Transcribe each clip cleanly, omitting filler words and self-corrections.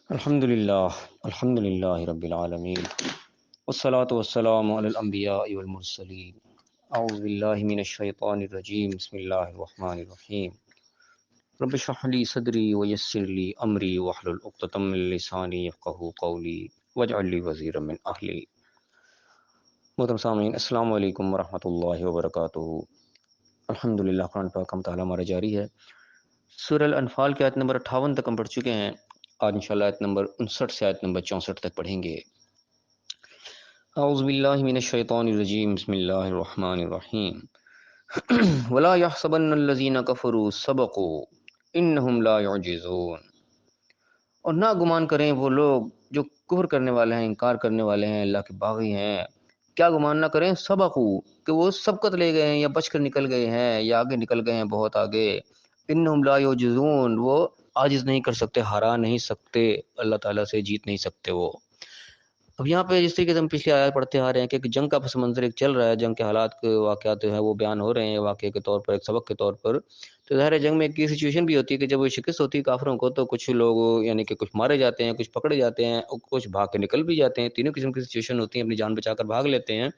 الحمد للہ رب العالمین والصلاة والسلام علی الانبیاء والمرسلین اعوذ باللہ من الشیطان الرجیم بسم اللہ الرحمن الرحیم رب اشرح لی صدری ویسر لی امری واحلل عقدۃ من لسانی یفقہوا قولی واجعل لی وزیرا من اہلی۔ محترم سامعین، السلام علیکم ورحمۃ اللہ وبرکاتہ۔ الحمدللہ، قرآن پاک کا مطالعہ ہمارا جاری ہے۔ سورہ الانفال کی آیت نمبر 58 تک ہم پڑھ چکے ہیں۔ آج انشاءاللہ آیت نمبر 59 سے آیت نمبر 64 تک پڑھیں گے۔ اعوذ باللہ من الشیطان الرجیم، بسم اللہ الرحمن الرحیم۔ ولا يحسبن الذين كفروا سبقوا انہم لا يعجزون۔ اور نہ گمان کریں وہ لوگ جو کفر کرنے والے ہیں، انکار کرنے والے ہیں، اللہ کے باغی ہیں، کیا گمان نہ کریں سبقوا کہ وہ سبقت لے گئے ہیں یا بچ کر نکل گئے ہیں یا آگے نکل گئے ہیں بہت آگے۔ انہم لا یعجزون، وہ عاجز نہیں کر سکتے، ہرا نہیں سکتے، اللہ تعالیٰ سے جیت نہیں سکتے وہ۔ اب یہاں پہ جس طریقے سے ہم پچھلے آیات پڑھتے آ رہے ہیں کہ ایک جنگ کا پس منظر ایک چل رہا ہے، جنگ کے حالات کے واقعات جو ہے وہ بیان ہو رہے ہیں واقعے کے طور پر، ایک سبق کے طور پر۔ تو ظاہر ہے جنگ میں ایک یہ سچویشن بھی ہوتی ہے کہ جب وہ شکست ہوتی ہے کافروں کو تو کچھ لوگ یعنی کہ کچھ مارے جاتے ہیں، کچھ پکڑے جاتے ہیں اور کچھ بھاگ کے نکل بھی جاتے ہیں۔ تینوں قسم کی سچویشن ہوتی ہیں، اپنی جان بچا کر بھاگ لیتے ہیں۔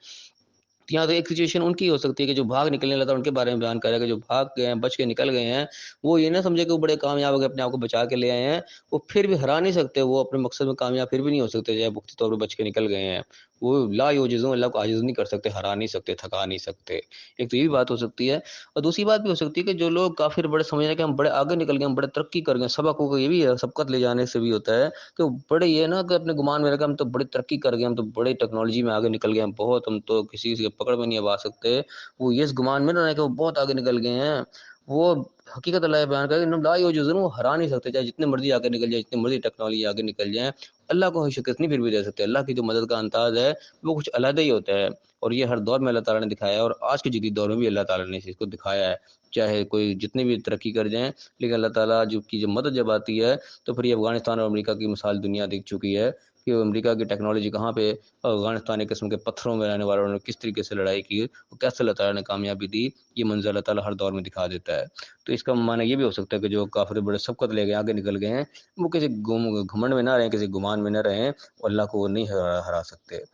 یہاں تو ایک سچویشن ان کی ہو سکتی ہے کہ جو بھاگ نکلنے لگا ان کے بارے میں بیان کرے گا، جو بھاگ گئے ہیں، بچ کے نکل گئے ہیں، وہ یہ نہ سمجھے کہ وہ بڑے کامیاب ہو گئے، اپنے آپ کو بچا کے لے آئے ہیں، وہ پھر بھی ہرا نہیں سکتے، وہ اپنے مقصد میں کامیاب پھر بھی نہیں ہو سکتے، چاہے وقتی طور پہ بچ کے نکل گئے ہیں۔ وہ لا یعجزون، اللہ کو عاجز نہیں کر سکتے، ہرا نہیں سکتے، تھکا نہیں سکتے۔ ایک تو یہ بھی بات ہو سکتی ہے، اور دوسری بات بھی ہو سکتی ہے کہ جو لوگ کافر بڑے سمجھ رہے ہیں کہ ہم بڑے آگے نکل گئے، ہم بڑے ترقی کر گئے، سبق کو یہ بھی ہے، سبقت لے جانے سے بھی ہوتا ہے کہ وہ بڑے یہ نا کہ اپنے گمان میں رکھا ہم تو بڑی ترقی کر گئے، ہم تو بڑی ٹیکنالوجی میں آگے نکل گئے ہیں بہت، ہم تو کسی سے پکڑ میں نہیں اب آ سکتے۔ وہ یہ گمان میں نہ رہے کہ وہ بہت آگے نکل گئے ہیں۔ وہ حقیقت اللہ بیان کرے کہ لا یعجزون، وہ ہرا نہیں سکتے، چاہے جتنے مرضی آگے نکل جائے، جتنے مرضی ٹیکنالوجی آگے نکل جائیں، اللہ کو شکست نہیں پھر بھی دے سکتے۔ اللہ کی جو مدد کا انداز ہے وہ کچھ علیحدہ ہی ہوتا ہے، اور یہ ہر دور میں اللہ تعالیٰ نے دکھایا ہے، اور آج کے جدید دور میں بھی اللہ تعالیٰ نے اس چیز کو دکھایا ہے۔ چاہے کوئی جتنی بھی ترقی کر جائیں، لیکن اللہ تعالیٰ کی جو مدد جب آتی ہے تو پھر یہ افغانستان اور امریکہ کی مثال دنیا دیکھ چکی ہے کہ امریکہ کی ٹیکنالوجی کہاں پہ، افغانستان ایک قسم کے پتھروں میں رہنے والوں نے کس طریقے سے لڑائی کی، وہ کیسے اللہ تعالیٰ نے کامیابی دی، یہ منظر اللہ تعالیٰ ہر دور میں دکھا دیتا ہے۔ تو اس کا معنی یہ بھی ہو سکتا ہے کہ جو کافر بڑے سبقت لے گئے، آگے نکل گئے ہیں، وہ کسی گھمنڈ میں نہ رہیں، کسی گمان میں نہ رہیں، اور اللہ کو وہ نہیں ہرا سکتے۔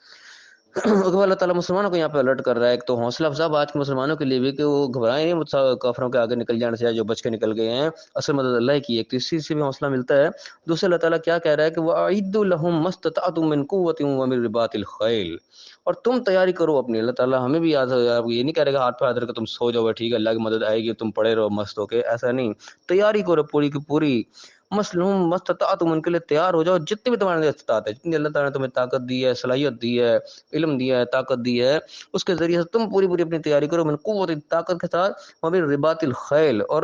اگر اللہ تعالیٰ مسلمانوں کو یہاں پہ الرٹ کر رہا ہے، ایک تو حوصلہ افزا بات کہ مسلمانوں کے لیے بھی کہ وہ گھبرائیں نہیں کافروں کے آگے نکل جانے سے، جو بچ کے نکل گئے ہیں، اصل مدد اللہ کی ہے، ایک تو اس چیز سے بھی حوصلہ ملتا ہے۔ دوسرے اللہ تعالیٰ کیا کہہ رہا ہے کہ وَأَعِدُّوا لَهُم مَا اسْتَطَعْتُم مِّن قُوَّةٍ وَمِن رِّبَاطِ الْخَيْلِ، اور تم تیاری کرو اپنی۔ اللہ تعالیٰ ہمیں بھی یاد ہے، یہ نہیں کہہ رہے کہ ہاتھ پہ ہاتھ رکھ کے تم سو جاؤ ٹھیک ہے اللہ کی مدد آئے گی تم پڑے رہو مست ہو کے، ایسا نہیں، تیاری کرو پوری کی پوری۔ مسلم مستطاعتم، ان کے لیے تیار ہو جاؤ جتنی بھی تمہارے استطاعت ہے، جتنی اللہ تعالیٰ نے تمہیں طاقت دی ہے، صلاحیت دی ہے، علم دیا ہے، طاقت دی ہے، اس کے ذریعے سے تم پوری پوری اپنی تیاری کرو، من قوت، طاقت کے ساتھ، ومن رباط الخیل، اور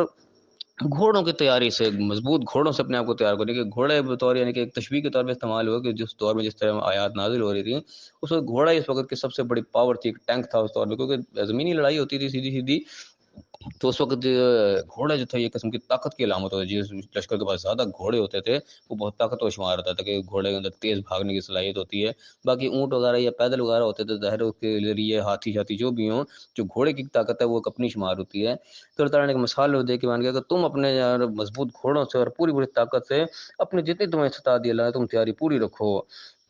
گھوڑوں کی تیاری سے، مضبوط گھوڑوں سے اپنے آپ کو تیار کرو۔ کہ گھوڑے بطور یعنی کہ ایک تشبیہ کے طور پہ استعمال ہوا کہ جس دور میں جس طرح آیات نازل ہو رہی تھیں، اس وقت گھوڑا اس وقت کی سب سے بڑی پاور تھی، ایک ٹینک تھا اس دور میں، کیونکہ زمینی لڑائی ہوتی تھی سیدھی سیدھی، تو اس وقت گھوڑا جو تھا یہ قسم کی طاقت کی علامت ہوتی ہے، جس لشکر کے پاس زیادہ گھوڑے ہوتے تھے وہ بہت طاقتور شمار ہوتا تھا، کہ گھوڑے کے اندر تیز بھاگنے کی صلاحیت ہوتی ہے۔ باقی اونٹ وغیرہ یا پیدل وغیرہ ہوتے تھے، ظاہر کے ذریعے ہاتھی شاتھی جو بھی ہوں، جو گھوڑے کی طاقت ہے وہ اپنی شمار ہوتی ہے۔ تو اللہ تعالیٰ نے ایک مثال دے کے مان گیا کہ تم اپنے مضبوط گھوڑوں سے اور پوری پوری طاقت سے اپنے جتنی تمہیں استطاعت دی اللہ نے، تم تیاری پوری رکھو۔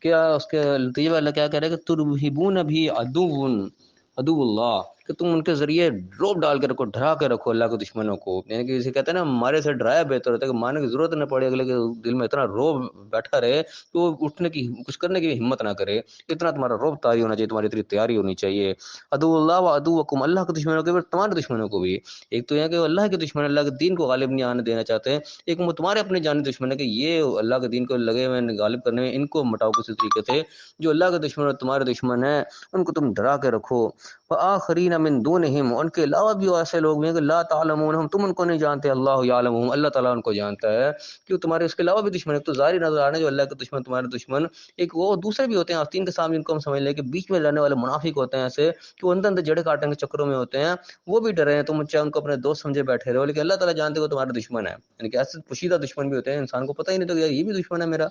کیا اس کے نتیجے اللہ کیا کہہ رہا ہے کہ ترہبون بھی عدو اللہ، کہ تم ان کے ذریعے روب ڈال کے رکھو، ڈرا کے رکھو اللہ کے دشمنوں کو، یعنی کہ جسے کہتے ہیں نا مارے سے ڈرایا بہتر ہوتا ہے، کہ مارنے کی ضرورت نہ پڑے، اگلے کے دل میں اتنا روب بیٹھا رہے کہ وہ اٹھنے کی کچھ کرنے کی ہمت نہ کرے، اتنا تمہارا روب طاری ہونا چاہیے، تمہاری اتنی تیاری ہونی چاہیے۔ عدو اللہ و عدوکم، اللہ کے دشمنوں کے بھی تمہارے دشمنوں کو بھی، ایک تو یہ کہ اللہ کے دشمن اللہ کے دین کو غالب نہیں آنے دینا چاہتے ہیں، ایک وہ تمہارے اپنے جانی دشمن ہے کہ یہ اللہ کے دین کو لگے ہوئے غالب کرنے میں، ان کو مٹاؤ کسی طریقے سے، جو اللہ کے دشمن اور تمہارے دشمن ہیں ان کو تم ڈرا کے رکھو۔ وآخرین من دونہم، ان کے علاوہ بھی ایسے لوگ بھی ہیں کہ لا تعلمونہم، تم ان کو نہیں جانتے، اللہ یعلمہم، اللہ تعالیٰ ان کو جانتا ہے، کہ تمہارے اس کے علاوہ بھی دشمن ہے، تو ظاہری نظر آنے جو اللہ کے دشمن تمہارے دشمن، ایک وہ دوسرے بھی ہوتے ہیں آستین کے سامنے، ان کو ہم سمجھ لیں کہ بیچ میں رہنے والے منافق ہوتے ہیں ایسے کہ وہ اندر اندر جڑے کاٹنے کے چکروں میں ہوتے ہیں، وہ بھی ڈرے ہیں، تم چاہے ان کو اپنے دوست سمجھے بیٹھے رہو، لیکن اللہ تعالیٰ جانتے ہو تمہارا دشمن ہے، یعنی کہ ایسے پوشیدہ دشمن بھی ہوتے ہیں انسان کو پتہ ہی نہیں تو یہ بھی دشمن ہے میرا۔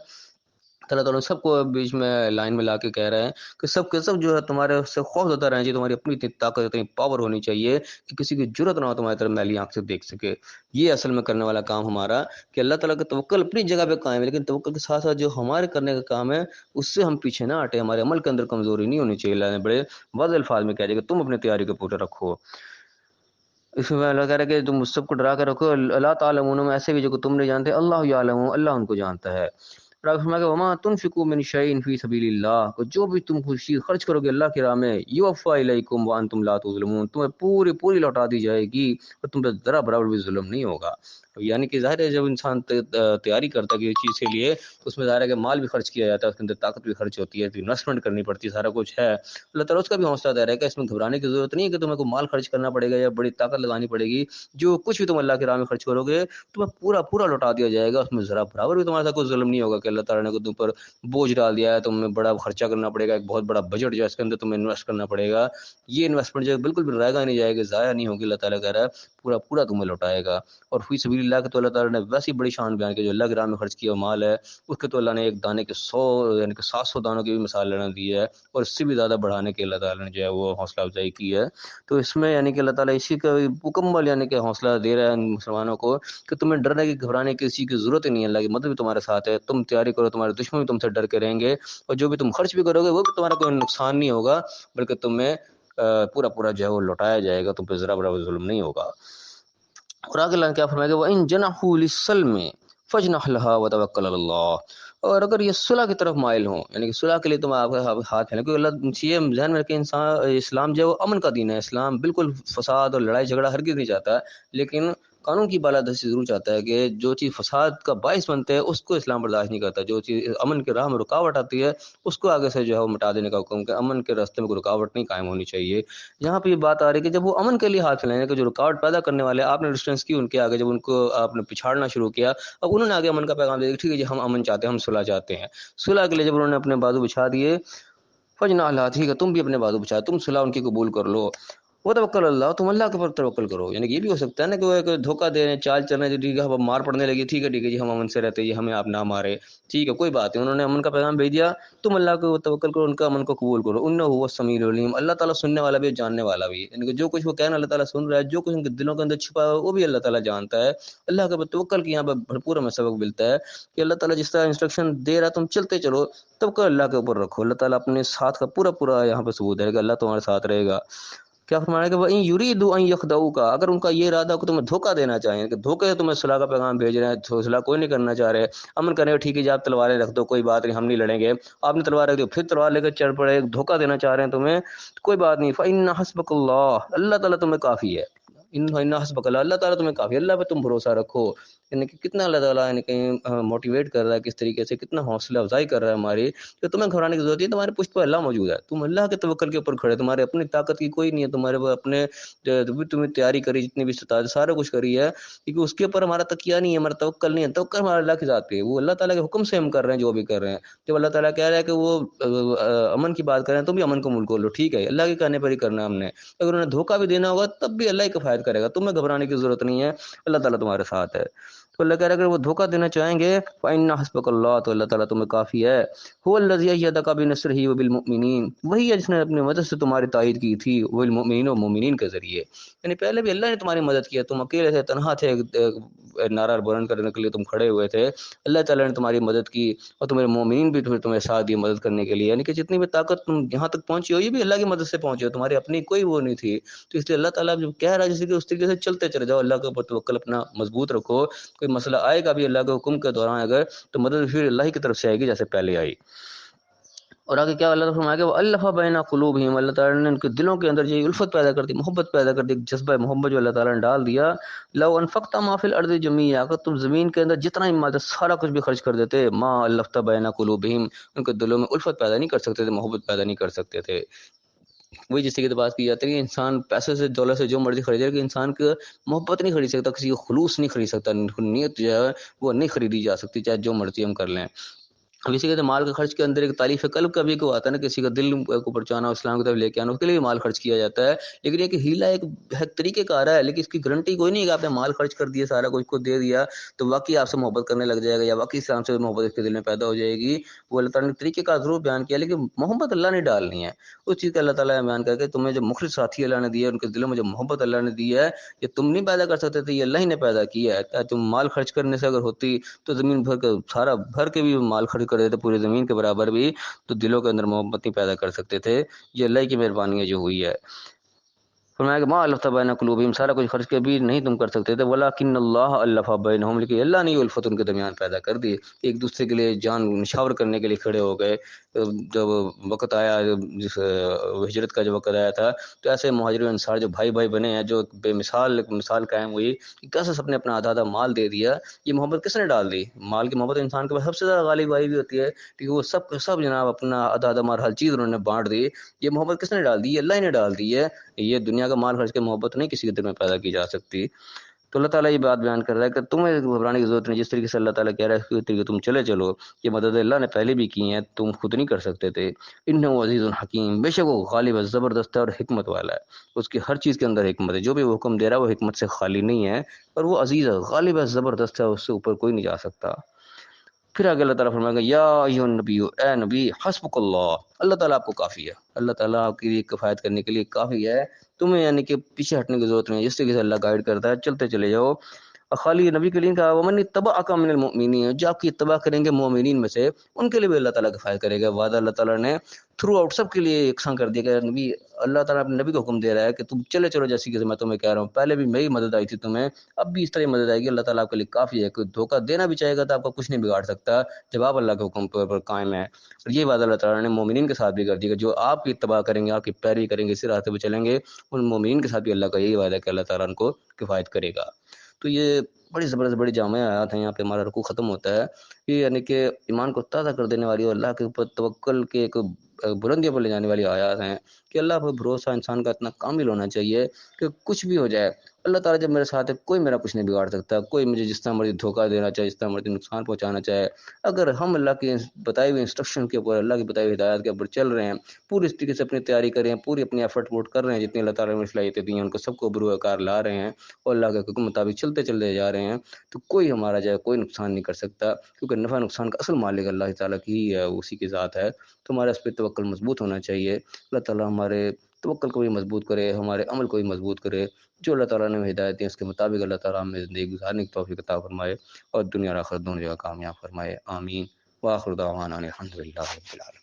اللہ تعالیٰ سب کو بیچ میں لائن میں لا کے کہہ رہے ہیں کہ سب کے سب جو ہے تمہارے سے خوف ہوتا رہنا چاہیے، تمہاری اپنی اتنی طاقت اتنی پاور ہونی چاہیے کہ کسی کی جرت نہ ہو تمہاری طرف میلی آنکھ سے دیکھ سکے۔ یہ اصل میں کرنے والا کام ہمارا کہ اللہ تعالیٰ کا توکل اپنی جگہ پہ قائم ہے، لیکن توکل کے ساتھ ساتھ جو ہمارے کرنے کا کام ہے اس سے ہم پیچھے نہ ہٹے، ہمارے عمل کے اندر کمزوری نہیں ہونی چاہیے۔ اللہ نے بڑے واضح الفاظ میں کہہ دیا کہ تم اپنی تیاری کو پورا رکھو۔ اس میں اللہ کہہ رہا ہے کہ تم سب کو ڈرا کر رکھو، اللہ تعالیٰ میں ایسے بھی جو کہ تم نہیں جانتے، اللہ یعلم، اللہ ان کو جانتا ہے۔ اور آپ فرمایا کہ وما تنفقوا من شیء فی سبیل اللہ، کہ جو بھی تم خوشی خرچ کرو گے اللہ کی راہ میں، یوفی الیکم وانتم لا تظلمون، تمہیں پوری پوری لوٹا دی جائے گی اور تم پہ ذرا برابر بھی ظلم نہیں ہوگا۔ یعنی کہ ظاہر ہے جب انسان تیاری کرتا ہے کسی چیز کے لیے تو اس میں ظاہر ہے کہ مال بھی خرچ کیا جاتا ہے، اس کے اندر طاقت بھی خرچ ہوتی ہے، انویسٹمنٹ کرنی پڑتی ہے، سارا کچھ ہے۔ اللہ تعالیٰ اس کا بھی حوصلہ دے رہا ہے کہ اس میں گھبرانے کی ضرورت نہیں ہے کہ تمہیں کوئی مال خرچ کرنا پڑے گا یا بڑی طاقت لگانی پڑے گی، جو کچھ بھی تم اللہ کی راہ میں خرچ کرو گے تمہیں پورا پورا لوٹا دیا جائے گا، اس میں ذرا برابر بھی تمہارے ساتھ کوئی ظلم نہیں ہوگا کہ اللہ تعالیٰ نے تم پر بوجھ ڈال دیا ہے، تمہیں بڑا خرچہ کرنا پڑے گا، ایک بہت بڑا بجٹ جو ہے اس کے اندر تمہیں انویسٹ کرنا پڑے گا، یہ انویسٹمنٹ جو ہے بالکل بھی رائے گا نہیں جائے گا، ضائع نہیں ہوگی، اللہ تعالیٰ کہہ رہا ہے پورا پورا تمہیں لوٹائے گا۔ اور فی سبیل اللہ کے تو اللہ تعالیٰ نے ویسی بڑی شان بیان کی، جو اللہ کی راہ میں خرچ کیا مال ہے اس کے تو اللہ نے ایک دانے کے 100 یعنی کہ 700 دانوں کی بھی مثال لینا دی ہے، اور اس سے بھی زیادہ بڑھانے کی اللہ تعالیٰ نے جو ہے وہ حوصلہ افزائی کی ہے۔ تو اس میں یعنی کہ اللہ تعالیٰ اسی کا مکمل یعنی کہ حوصلہ دے رہا ہے مسلمانوں کو کہ تمہیں ڈرنے کی گھبرانے کی کسی کی ضرورت ہی نہیں ہے، اللہ کی مدد بھی تمہارے ساتھ ہے، تم تیاری کرو، تمہارے دشمن بھی تم سے ڈر کے رہیں گے، اور جو بھی تم خرچ بھی کرو گے وہ بھی تمہارا کوئی نقصان نہیں ہوگا، بلکہ تمہیں پورا پورا جو ہے وہ لوٹایا جائے گا، تم پہ ذرا برابر ظلم نہیں ہوگا۔ اور آگے اللہ نے کیا فرمایا کہ وَإِن جَنَحُوا لِلسَّلْمِ فَاجْنَحْ لَهَا وَتَوَكَّلْ عَلَى اللَّهِ، اور اگر یہ صلح کی طرف مائل ہوں، یعنی کہ صلح کے لیے تم آپ ہاتھ پھیلیں، کیونکہ اللہ یہ ذہن میں رکھیں انسان اسلام جو ہے وہ امن کا دین ہے، اسلام بالکل فساد اور لڑائی جھگڑا ہرگز نہیں چاہتا، لیکن قانون کی بالادستی ضرور چاہتا ہے کہ جو چیز فساد کا باعث بنتے ہیں اس کو اسلام برداشت نہیں کرتا، جو چیز امن کے راہ میں رکاوٹ آتی ہے اس کو آگے سے جو ہے وہ مٹا دینے کا حکم، کہ امن کے راستے میں کوئی رکاوٹ نہیں قائم ہونی چاہیے۔ یہاں پہ یہ بات آ رہی ہے کہ جب وہ امن کے لیے ہاتھ پھیلانے کہ جو رکاوٹ پیدا کرنے والے آپ نے ڈسٹینس کی ان کے آگے، جب ان کو آپ نے پچھاڑنا شروع کیا، اب انہوں نے آگے امن کا پیغام دیا کہ ٹھیک ہے جی ہم امن چاہتے ہیں، ہم صلح چاہتے ہیں، صلح کے لیے جب انہوں نے اپنے بازو بچھا دیے، فجنا اللہ، ٹھیک ہے تم بھی اپنے بازو بچھا، تم صلح ان کی قبول کر لو، وہ توکل اللہ، تم اللہ کے اوپر توکل کرو۔ یعنی کہ یہ بھی ہو سکتا ہے نا کہ وہ ایک دھوکہ دے رہے ہیں، چال چل رہے ہیں، ٹھیک ہے اب مار پڑنے لگی، ٹھیک ہے جی ہم امن سے رہتے ہیں، ہمیں آپ نہ مارے، ٹھیک ہے کوئی بات نہیں، انہوں نے امن کا پیغام بھیج دیا، تم اللہ کو توکل کرو، ان کا امن کو قبول کرو، انہ هو السمیع العلیم، اللہ تعالیٰ سننے والا بھی جاننے والا بھی، یعنی کہ جو کچھ وہ کہنا اللہ تعالیٰ سن رہا ہے، جو کچھ ان کے دلوں کے اندر چھپا ہے وہ بھی اللہ تعالیٰ جانتا ہے۔ اللہ کے اوپر توکل کی یہاں پر بھرپور ہمیں سبق ملتا ہے کہ اللہ تعالیٰ جس طرح انسٹرکشن دے رہا ہے تم چلتے چلو، توکل اللہ کے اوپر رکھو، اللہ تعالیٰ اپنے ساتھ کا پورا پورا یہاں پہ ثبوت ہے کہ اللہ تمہارے ساتھ رہے گا۔ کیا فرمایا کہ وَإِن يُرِيدُوا أَن يَخْدَعُوكَ، اگر ان کا یہ ارادہ ہو کہ تمہیں دھوکہ دینا چاہیں، کہ دھوکے سے تمہیں صلح کا پیغام بھیج رہے ہیں، صلح کوئی نہیں کرنا چاہ رہے، امن کریں ٹھیک ہے جی آپ تلواریں رکھ دو، کوئی بات نہیں ہم نہیں لڑیں گے، آپ نے تلوار رکھ دی پھر تلوار لے کر چڑھ پڑے، دھوکہ دینا چاہ رہے ہیں تمہیں، کوئی بات نہیں، فَإِنَّ حَسْبَكَ اللَّهُ، اللہ تعالیٰ تمہیں کافی ہے، ان حسبک اللہ، اللہ تعالیٰ تمہیں کافی ہے، اللہ پہ تم بھروسہ رکھو۔ یعنی کہ کتنا اللہ تعالیٰ یعنی کہ موٹیویٹ کر رہا ہے، کس طریقے سے کتنا حوصلہ افزائی کر رہا ہے ہماری، کہ تمہیں گھبرانے کی ضرورت ہے، تمہارے پشت پر اللہ موجود ہے، تم اللہ کے توکل کے اوپر کھڑے، تمہارے اپنی طاقت کی کوئی نہیں ہے، تمہارے اپنے تمہیں تیاری کری جتنی بھی استطاعت سارا کچھ کری ہے، کیونکہ اس کے اوپر ہمارا تکیہ نہیں ہے، ہمارا توکل نہیں ہے، توکل ہمارا اللہ کی ذات پہ ہے، وہ اللہ تعالیٰ کے حکم سے ہم کر رہے ہیں جو بھی کر رہے ہیں۔ جب اللہ تعالیٰ کہہ رہا ہے کہ وہ امن کی بات کر رہے ہیں، تم بھی امن کو ملک لو، ٹھیک ہے اللہ کے کہنے پر ہی کرنا ہم نے، اگر انہیں دھوکہ بھی دینا ہوگا تب بھی اللہ ہی کفایت کرے گا، تمہیں گھبرانے کی ضرورت نہیں ہے، اللہ تعالیٰ تمہارے ساتھ ہے۔ تو اللہ کہہ رہا ہے اگر وہ دھوکہ دینا چاہیں گے فَإِنَّ حَسْبَكَ اللَّهُ، تو اللہ تعالیٰ تمہیں کافی ہے، هُوَ الَّذِي أَيَّدَكَ بِنَصْرِهِ وَبِالْمُؤْمِنِينَ، وہی ہے جس نے اپنی مدد سے تمہاری تائید کی تھی، وَبِالْمُؤْمِنِينَ، و مومنین کے ذریعے، یعنی پہلے بھی اللہ نے تمہاری مدد کی ہے، تم اکیلے تھے، تنہا تھے، نعرہ بلند کرنے کے لیے تم کھڑے ہوئے تھے، اللہ تعالیٰ نے تمہاری مدد کی، اور تمہارے مومنین بھی تمہیں ساتھ دی مدد کرنے کے لیے، یعنی کہ جتنی بھی طاقت تم یہاں تک پہنچی ہو یہ بھی اللہ کی مدد سے پہنچی ہو، تمہاری اپنی کوئی وہ نہیں تھی، تو اس لیے اللہ تعالیٰ جو کہہ رہا ہے جیسے کہ اس طریقے سے چلتے چلے جاؤ، اللہ کے اوپر توکل اپنا مضبوط رکھو، کوئی مسئلہ آئے گا بھی اللہ کے حکم کے دوران اگر تو مدد پھر اللہ ہی کی طرف سے آئے گی جیسے پہلے آئی۔ اور آگے کیا اللہ تعالیٰ فرمایا کہ وَأَلَّفَ بَيْنَ قُلُوبِهِمْ، اللہ تعالیٰ نے ان کے دلوں کے اندر یہ الفت پیدا کر دی، محبت پیدا کر دی، ایک جذبہ محبت جو اللہ تعالیٰ نے ڈال دیا، لَوْ أَنفَقْتَ مَا فِي الْأَرْضِ جَمِيعًا، اگر تم زمین کے اندر جتنا ہی مال سارا کچھ بھی خرچ کر دیتے، مَا أَلَّفْتَ بَيْنَ قُلُوبِهِمْ، ان کے دلوں میں الفت پیدا نہیں کر سکتے تھے، محبت پیدا نہیں کر سکتے تھے۔ وہی جس کی بات کی جاتی ہے کہ انسان پیسے سے دولت سے جو مرضی خریدے، کہ انسان کی محبت نہیں خرید سکتا، کسی کا خلوص نہیں خرید سکتا، نیت جو ہے وہ نہیں خریدی جا سکتی، چاہے جو مرضی ہم کر لیں۔ اب اسی کہتے ہیں مال کا خرچ کے اندر ایک تعلیف قلب کا بھی کو آتا ہے نا، کسی کا دل کو پرچانا، اسلام کی طرف لے کے آنا، اس کے لیے بھی مال خرچ کیا جاتا ہے. لیکن یہ کہ ہیلا ایک طریقے کا آ رہا ہے، لیکن اس کی گارنٹی کوئی نہیں ہے کہ آپ نے مال خرچ کر دیا، سارا کچھ کو دے دیا تو واقعی آپ سے محبت کرنے لگ جائے گا، یا واقعی اسلام سے محبت اس کے دل میں پیدا ہو جائے گی. وہ اللہ تعالیٰ نے طریقے کا ضرور بیان کیا، لیکن محبت اللہ نے ڈالنی ہے. اس چیز کا اللہ تعالیٰ نے بیان کر کے تمہیں جو مخلص ساتھی اللہ نے دیا ہے، ان کے دلوں میں جو محبت اللہ نے دی ہے، یہ تم نہیں پیدا کر سکتے تھے، یہ اللہ ہی نے پیدا کیا ہے. تم مال خرچ کرنے سے اگر ہوتی تو زمین بھر کے سارا بھر کے بھی مال خرچ کر دیتے پوری زمین کے برابر بھی، تو دلوں کے اندر محبت نہیں پیدا کر سکتے تھے. یہ اللہ کی مہربانی ہے جو ہوئی ہے. فرمایا کہ ما الفت بین قلوبہم، سارا کچھ خرچ کے بھی نہیں تم کر سکتے تھے. ولکن اللہ الف بینہم، لیکن اللہ نے الفت ان کے درمیان پیدا کر دی. ایک دوسرے کے لیے جان نشاور کرنے کے لیے کھڑے ہو گئے. جب وقت آیا، جس ہجرت کا جو وقت آیا تھا، تو ایسے مہاجر و انصار جو بھائی بھائی بنے ہیں، جو بے مثال قائم ہوئی کہ کیسے سب نے اپنا آدھا آدھا مال دے دیا. یہ محبت کس نے ڈال دی؟ مال کی محبت انسان کے پاس سب سے زیادہ غالب آئی ہوئی ہوتی ہے، کیونکہ وہ سب جناب اپنا آدھا آدھا مال ہر چیز انہوں نے بانٹ دی. یہ محبت کس نے ڈال دی؟ یہ اللہ ہی نے ڈال دی ہے. یہ دنیا کا مال خرچ کے محبت نہیں کسی کے دل میں پیدا کی جا سکتی. تو اللہ تعالیٰ یہ بات بیان کر رہا ہے کہ تمہیں گھبرانے کی ضرورت نہیں. جس طریقے سے اللہ تعالیٰ کہہ رہا ہے اس طریقے تم چلو. یہ مدد اللہ نے پہلے بھی کی ہیں، تم خود نہیں کر سکتے تھے. انہ عزیز الحکیم، بے شک وہ غالب ہے، زبردست ہے اور حکمت والا ہے. اس کی ہر چیز کے اندر حکمت ہے. جو بھی وہ حکم دے رہا ہے وہ حکمت سے خالی نہیں ہے، اور وہ عزیز ہے، غالب ہے، زبردست ہے، اس سے اوپر کوئی نہیں جا سکتا. پھر آگے اللہ تعالیٰ فرمائے گا یا ایھا النبی، اے نبی، حسبک اللہ، اللہ تعالیٰ آپ کو کافی ہے. اللہ تعالیٰ آپ کے لیے کفایت کرنے کے لیے کافی ہے. تمہیں یعنی کہ پیچھے ہٹنے کی ضرورت نہیں ہے. جس طریقے سے اللہ گائیڈ کرتا ہے چلتے چلے جاؤ. اور خالی نبی کے لیے کہا ومن اتبعک من المؤمنین، جو آپ کی اتباع کریں گے مومنین میں سے، ان کے لیے بھی اللہ تعالیٰ کفایت کرے گا. وعدہ اللہ تعالیٰ نے تھرو آؤٹ سب کے لیے یکساں کر دیا کہ نبی، اللہ تعالیٰ اپنے نبی کو حکم دے رہا ہے کہ تم چلو جیسی کہ میں تمہیں کہہ رہا ہوں. پہلے بھی میری مدد آئی تھی تمہیں، اب بھی اس طرح مدد آئے گی. اللہ تعالیٰ آپ کے لیے کافی ہے. کوئی دھوکہ دینا بھی چاہے گا تو آپ کا کچھ نہیں بگاڑ سکتا جب آپ اللہ کے حکم پر قائم ہے. اور یہ بات اللہ تعالیٰ نے مومنین کے ساتھ بھی کر دی کہ جو آپ کی اتباع کریں گے، آپ کی پیروی کریں گے، اسی راستے پہ چلیں گے، ان مومنین کے ساتھ بھی اللہ کا یہی وعدہ ہے کہ اللہ تعالیٰ ان کو کفایت کرے گا. تو یہ بڑی زبردست بڑی جامع آیات ہیں. یہاں پہ ہمارا رکوع ختم ہوتا ہے. یہ یعنی کہ ایمان کو تازہ کر دینے والی اور اللہ کے اوپر توکل کے ایک بلندیوں پر لے جانے والی آیات ہیں کہ اللہ پر بھروسہ انسان کا اتنا کامل ہونا چاہیے کہ کچھ بھی ہو جائے، اللہ تعالیٰ جب میرے ساتھ ہے کوئی میرا کچھ نہیں بگاڑ سکتا. کوئی مجھے جس طرح مرضی دھوکہ دینا چاہے، جس طرح مرضی نقصان پہنچانا چاہے، اگر ہم اللہ کی بتائی ہوئی انسٹرکشن کے اوپر، اللہ کی بتائی ہوئی ہدایات کے اوپر چل رہے ہیں، پوری اس طریقے سے اپنی تیاری کر رہے ہیں، پوری اپنی ایفرٹ ووٹ کر رہے ہیں، جتنی اللہ تعالیٰ نے صلاحیتیں دی ہیں ان کو سب کو بروئے کار لا رہے ہیں اور اللہ کے حکم مطابق چلتے جا رہے ہیں، تو کوئی ہمارا جو ہے کوئی نقصان نہیں کر سکتا. کیونکہ نفع نقصان کا اصل مالک اللہ تعالیٰ کی ہی ہے، اسی کی ذات ہے. تو ہمارا اس پہ توکل مضبوط ہونا چاہیے. اللہ تعالیٰ ہمارے توکل کو بھی مضبوط کرے، ہمارے عمل کو بھی مضبوط کرے. جو اللہ تعالیٰ نے ہدایت دی اس کے مطابق اللہ تعالیٰ ہمیں زندگی گزارنے کی توفیق عطا فرمائے اور دنیا اور آخرت دونوں جگہ کامیاب فرمائے. آمین. وآخر دعوانا الحمد للہ رب العالمین.